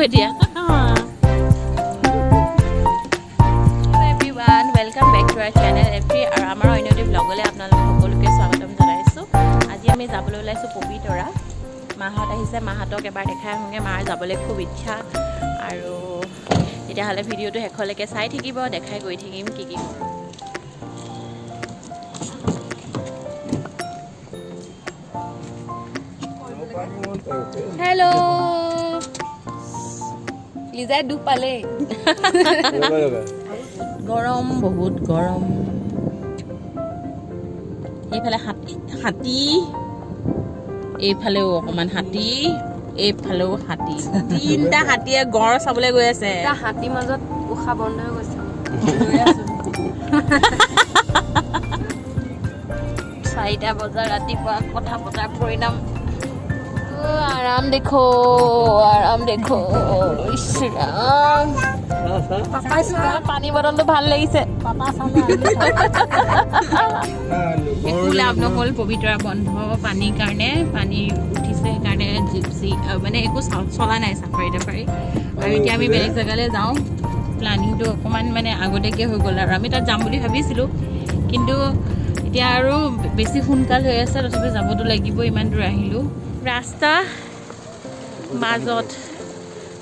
এতিয়া everyone welcome back to our channel আৰু আমাৰ অন্য এটি ব্লগলৈ আপোনালোক সকলোকে স্বাগতম জনাইছোঁ। আজি আমি যাবলৈ ওলাইছোঁ পবিতৰা। মাহঁত আহিছে, মাহঁতক এবাৰ দেখাই আহোঁগৈ। মাৰ যাবলৈ খুব ইচ্ছা আৰু তেতিয়াহ'লে ভিডিঅ'টো শেষলৈকে চাই থাকিব, দেখাই গৈ থাকিম কি কি। হেল্ল' লিজাই দুখ পালে। গৰম, বহুত গৰম। এইফালে হাতী, এইফালেও অকণমান হাতী, এইফালেও হাতী। তিনিটা হাতীয়ে গড় চাবলৈ গৈ আছে। হাতীৰ মাজত উশাহ বন্ধ হৈ গৈছে। 4টা বজাৰ ৰাতিপুৱা কথা পতাৰ পৰিণাম। আৰাম দেখো, আৰাম দেখো। পানী বটলটো ভাল লাগিছে। একো লাভ নহ'ল, পবিতৰা বন্ধ পানীৰ কাৰণে। পানী উঠিছে সেইকাৰণে জিপচি মানে একো চলা নাই চাফাৰী তাফাৰী। আৰু এতিয়া আমি বেলেগ জেগালৈ যাওঁ। প্লানিংটো অকণমান মানে আগতীয়াকৈ হৈ গ'ল আৰু আমি তাত যাম বুলি ভাবিছিলোঁ, কিন্তু এতিয়া আৰু বেছি সোনকাল হৈ আছে। তথাপি যাবতো লাগিব, ইমান দূৰ আহিলোঁ। ৰাস্তা মাজত,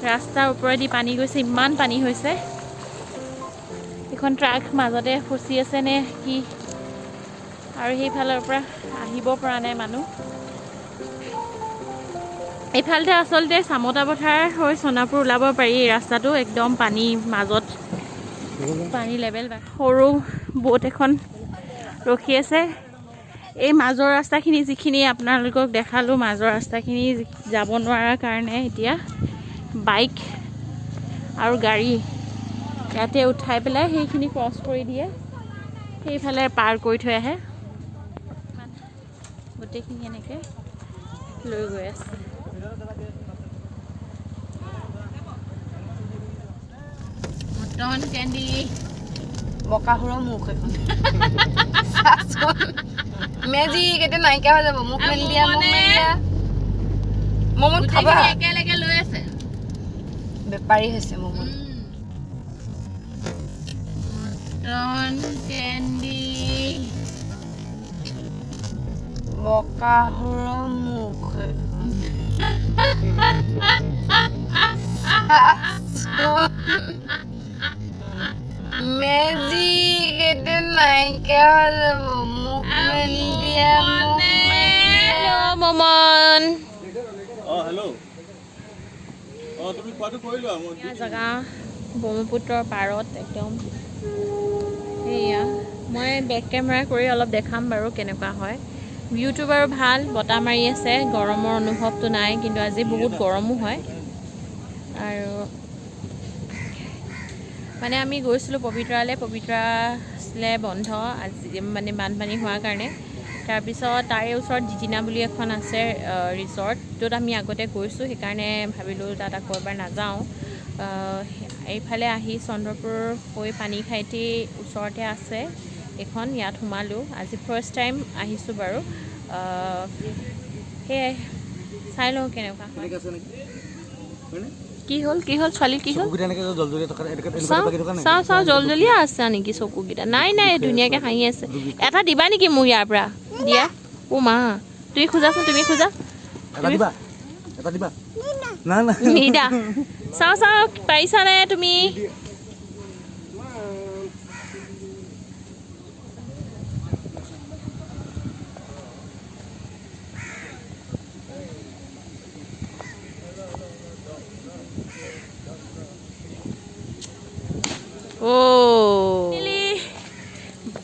ৰাস্তাৰ ওপৰেদি পানী গৈছে, ইমান পানী হৈছে। এখন ট্ৰাক মাজতে ফচি আছে নে কি, আৰু সেইফালৰ পৰা আহিব পৰা নাই মানুহ। এইফালতে আচলতে চামতা পথাৰ হৈ সোণাপুৰ ওলাব পাৰি। ৰাস্তাটো একদম পানী মাজত, পানী লেভেল। সৰু বোট এখন ৰখি আছে। এই মাজৰ ৰাস্তাখিনি যিখিনি আপোনালোকক দেখালোঁ, মাজৰ ৰাস্তাখিনি যাব নোৱাৰাৰ কাৰণে এতিয়া বাইক আৰু গাড়ী ইয়াতে উঠাই পেলাই সেইখিনি ক্ৰছ কৰি দিয়ে, সেইফালে পাৰ কৰি থৈ আহে। গোটেইখিনি এনেকৈ লৈ গৈ আছে। মটন কেণ্ডি, বকাসুৰৰ মুখ এখন। মেজিক এতিয়া নাইকিয়া হৈ যাব। মোক মেলি দিয়া, মোক মেলি দিয়া। মমত খাবা। একেলগে লৈ আছে। বেপাৰী হৈছে মমত। মটন কেণ্ডি, বকাসুৰৰ মুখ। মেজিক এতিয়া নাইকিয়া হৈ যাব। মোক মেলি দিয়া, মোক হেল্ল' মমন। জেগা ব্ৰহ্মপুত্ৰৰ পাৰত একদম। সেয়া মই বেক কেমেৰা কৰি অলপ দেখাম বাৰু কেনেকুৱা হয়। ভিউটো বাৰু ভাল, বতাহ মাৰি আছে, গৰমৰ অনুভৱটো নাই, কিন্তু আজি বহুত গৰমো হয়। আৰু মানে আমি গৈছিলোঁ পবিতৰালৈ, পবিতৰা আছিলে বন্ধ আজি, মানে বানপানী হোৱাৰ কাৰণে। তাৰপিছত তাৰে ওচৰত জিজিনা বুলি এখন আছে ৰিজৰ্ট, য'ত আমি আগতে গৈছোঁ। সেইকাৰণে ভাবিলোঁ তাত আকৌ এবাৰ নাযাওঁ। এইফালে আহি চন্দ্ৰপুৰ হৈ পানীখাইটি ওচৰতে আছে এখন, ইয়াত সোমালোঁ। আজি ফাৰ্ষ্ট টাইম আহিছোঁ বাৰু। সেয়াই চাই লওঁ কেনেকুৱা হয়। কি হ'ল, কি হ'ল ছোৱালী, কি হ'ল? চাওঁ জলজলীয়া আছে নেকি চকুকেইটা? নাই নাই, ধুনীয়াকৈ হাঁহি আছে। এটা দিবা নেকি মোক ইয়াৰ পৰা? দিয়া। অ' মা, তুমি খোজাচোন, তুমি খোজা। নিদা। চাওঁ পাৰিছানে তুমি?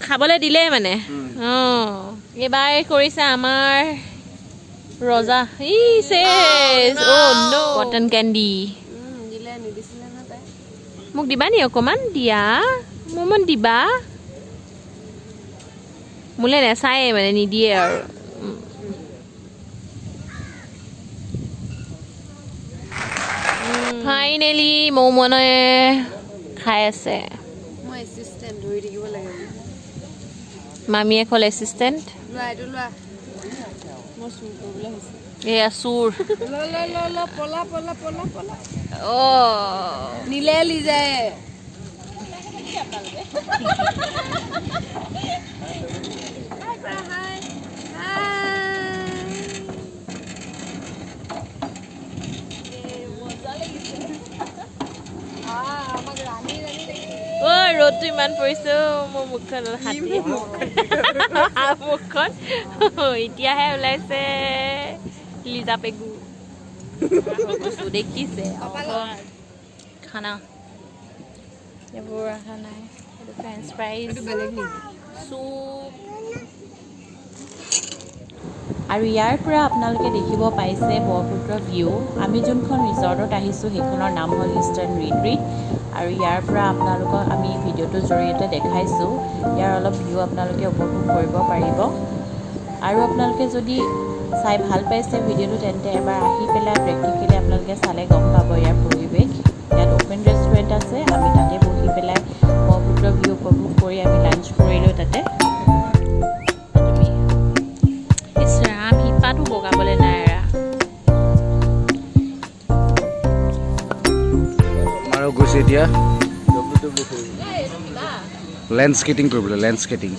খাবলৈ দিলে মানে। এইবাৰ কৰিছে আমাৰ ৰজা। কটন কেণ্ডি মোক দিবা নি অকণমান? দিয়া মোৰ দিবা। মোলৈ নেচায়ে মানে, নিদিয়ে আৰু। ফাইনেলি মৌমনে খাই আছে। মই এচিষ্টেণ্ট ধৰি থাকিব লাগে। মামীয়ে ক'ল এচিষ্টেণ্ট। লোৱা এইটো লোৱা। মই চুৰ কৰিবলৈ হৈছে। এয়া চুৰ পলা পলা পলা পলা অ' নিলে লিজাই ৰ'দটো ইমান পৰিছে মোৰ মুখখন হাতী মুখখন এতিয়াহে ওলাইছে লিজা পেগু দেখিছে খানা এইবোৰ ৰখা নাই ফ্ৰেঞ্চ ফ্ৰাইজ চুপ আৰু ইয়াৰ পৰা আপোনালোকে দেখিব পাইছে ব্ৰহ্মপুত্ৰ ভিউ আমি যোনখন ৰিজৰ্টত আহিছোঁ সেইখনৰ নাম হ'ল ইষ্টাৰ্ণ ৰিট্ৰিট আৰু ইয়াৰ পৰা আপোনালোকক আমি ভিডিঅ'টোৰ জৰিয়তে দেখাইছোঁ ইয়াৰ অলপ ভিউ আপোনালোকে উপভোগ কৰিব পাৰিব আৰু আপোনালোকে যদি চাই ভাল পাইছে ভিডিঅ'টো তেন্তে এবাৰ আহি পেলাই প্ৰেক্টিকেলি আপোনালোকে চালে গম পাব ইয়াৰ পৰিৱেশ ইয়াত অ'পেন ৰেষ্টুৰেণ্ট আছে আমি তাতে বহি পেলাই ব্ৰহ্মপুত্ৰ ভিউ উপভোগ কৰি আমি লাঞ্চ কৰিলোঁ তাতে শিপাটো বগাবলৈ নাই আৰু গৈছে এতিয়া লেণ্ডস্কেটিং কৰিবলৈ লেণ্ডস্কেটিং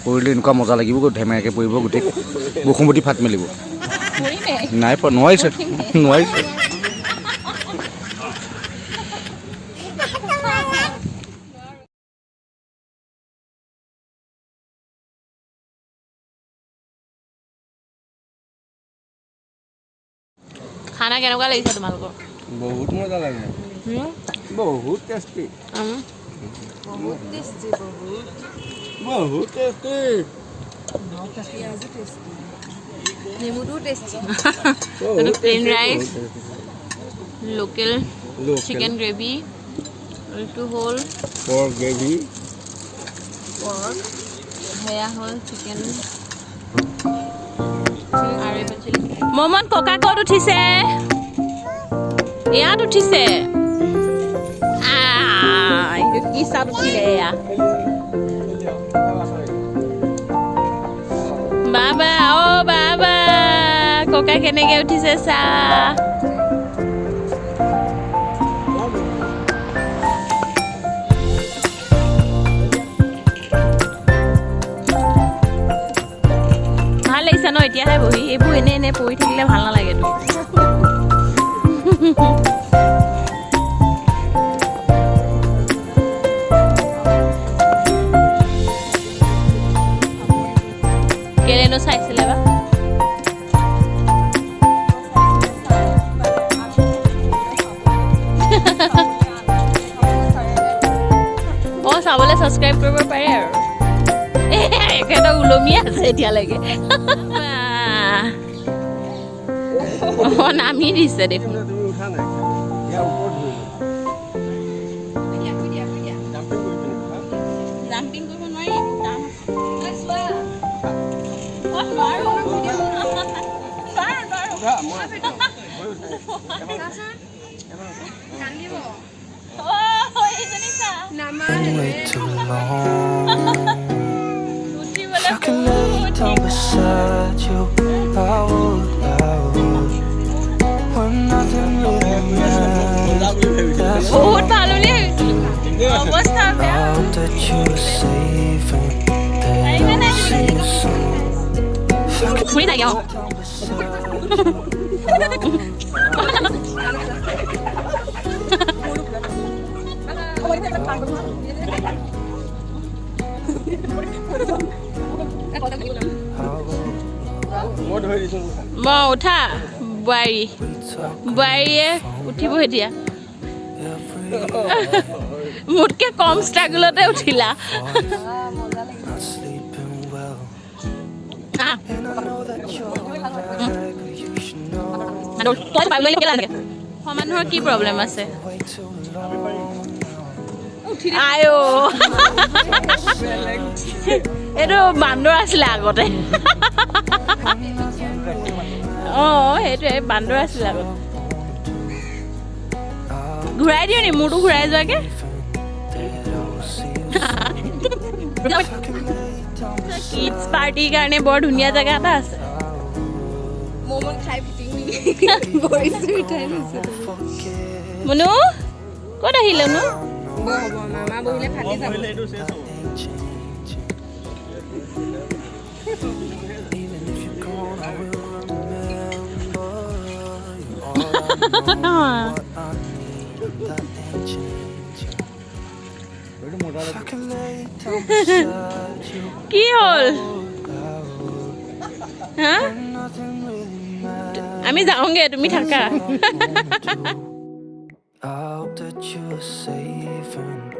কৰিলে এনেকুৱা মজা লাগিব ধেমেৰাকৈ পৰিব গোটেই বসুমতি ফাট মেলিব নাই নোৱাৰিছে নোৱাৰিছে খানা কেনেকুৱা লাগিছে তোমালোকৰ বহুত মজা লাগে বহুত টেষ্টি বহুত টেষ্টি বহুত টেষ্টি নেমুটোও tasty plain rice local chicken gravy এইটো হ'ল পৰ্ক গ্ৰেভি পৰ্ক সেয়া হ'ল চিকেন মমন ককা ক'ত উঠিছে ইয়াত উঠিছে কি চাত উঠিলে এয়া বাবা অ' বাবা ককা কেনেকে উঠিছে চা ভাল লাগিছে ন এতিয়াহে বহি এইবোৰ এনে পৰি থাকিলে ভাল নালাগেতো কেলেনো চাইছিলে বা অ' চাবলৈ ছাবস্ক্ৰাইব কৰিব পাৰে আৰু একেটা ওলমি আছে এতিয়ালৈকে অ' নামি দিছে দেখোন জাম্পিং কৰিব নোৱাৰি Way too long. If I could lay down beside you, I would. When nothing really matters, that's all. বহুত ভাল বুলি ভাবিছিলো অৱস্থা I বেয়া hope that you are safe and that I'll see you soon. If I could শুনি নাই lay down beside মই উঠা বোৱাৰীয়ে উঠিব এতিয়া মোতকে কম ষ্ট্ৰাগলতে উঠিলা not sleeping well. And I know that you're right, but you should know. মানুহৰ কি প্ৰব্লেম আছে Way too long. আয়ো এইটো বান্দৰ আছিলে আগতে অঁ সেইটোৱে বান্দৰ আছিলে আগত ঘূৰাই দিওঁ নি মূৰটো ঘূৰাই যোৱাকে কিডছ পাৰ্টিৰ কাৰণে বৰ ধুনীয়া জেগা এটা আছে ম'ম' খাই ফিটিং কৰিছোঁ উঠাই লৈছোঁ মনু ক'ত আহিলেনো হ'ব মামা বহিলে ফাটি যাব কি হ'ল হা আমি যাওঁগে তুমি থাকা I hope that you're safe and